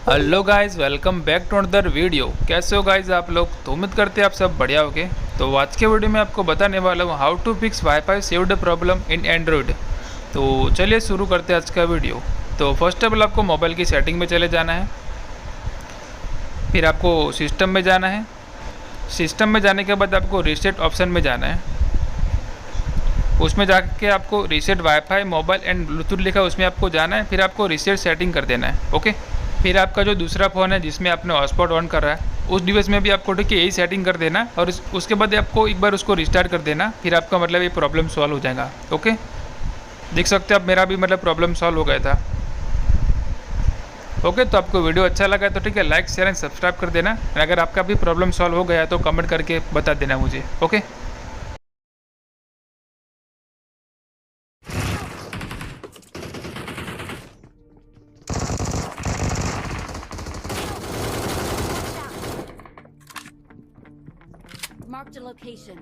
Hello guys, welcome back to another video. कैसे हो guys आप लोग? तो उम्मीद करते हैं आप सब बढ़िया होगे। तो आज के वीडियो में आपको बताने वाला हूँ how to fix WiFi saved problem in Android. तो चलिए शुरू करते हैं आज का वीडियो। तो फर्स्ट ऑफ ऑल आपको मोबाइल की सेटिंग में चले जाना है, फिर आपको सिस्टम में जाना है। सिस्टम में जाने के बाद आपको रीसेट ऑप्शन में जाना है। उसमें जाके आपको reset wifi mobile and Bluetooth लिखा है, उसमें आपको जाना है। फिर आपको रीसेट सेटिंग कर देना है। ओके, फिर आपका जो दूसरा फ़ोन है जिसमें आपने हॉटस्पॉट ऑन कर रहा है उस डिवाइस में भी आपको ठीक है यही सेटिंग कर देना, और उसके बाद आपको एक बार उसको रिस्टार्ट कर देना। फिर आपका मतलब ये प्रॉब्लम सॉल्व हो जाएगा। ओके, देख सकते हो आप, मेरा भी मतलब प्रॉब्लम सॉल्व हो गया था। ओके, तो आपको वीडियो अच्छा लगा तो ठीक है लाइक शेयर एंड सब्सक्राइब कर देना। अगर आपका भी प्रॉब्लम सॉल्व हो गया तो कमेंट करके बता देना मुझे। Okay, Marked a location.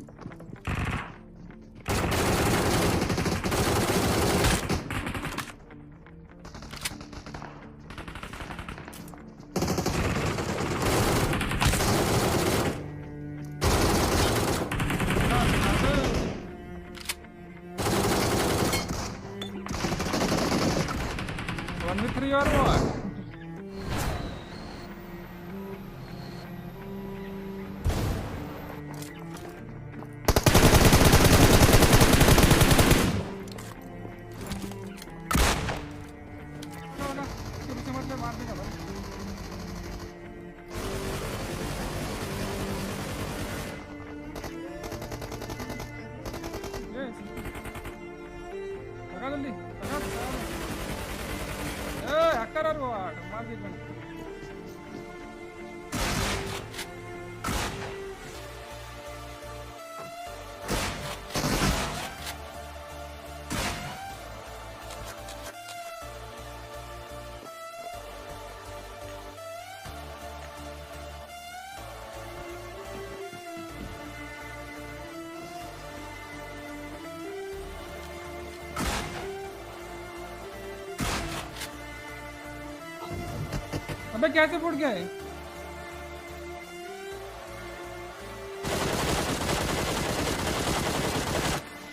One with three or what? मार देगा भाई। लगा जल्दी, लगा। हैकर और वो मार दे। अबे कैसे फूट गया है?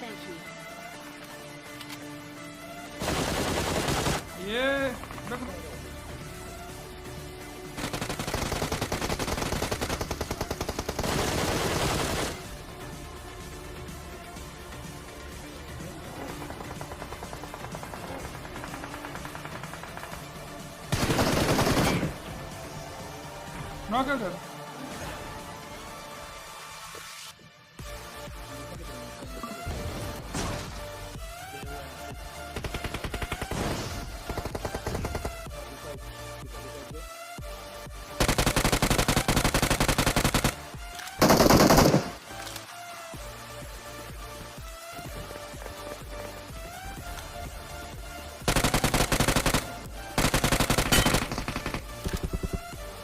Thank you. ये नॉक है सर।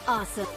Awesome.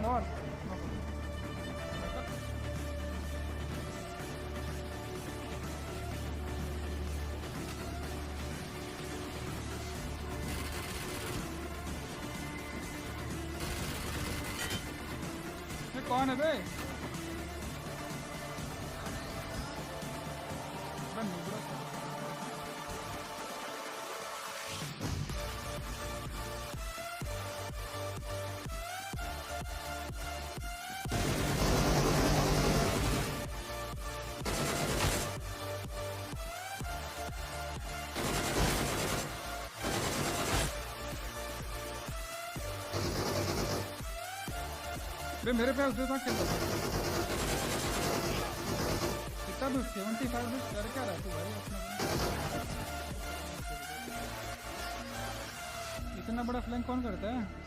नॉट कौन है बे? बे मेरे पे उधर तक खेल कितना दूर 75 दूर कर क्या रहा तू भाई अपना इतना बड़ा फ्लैंक कौन करता है।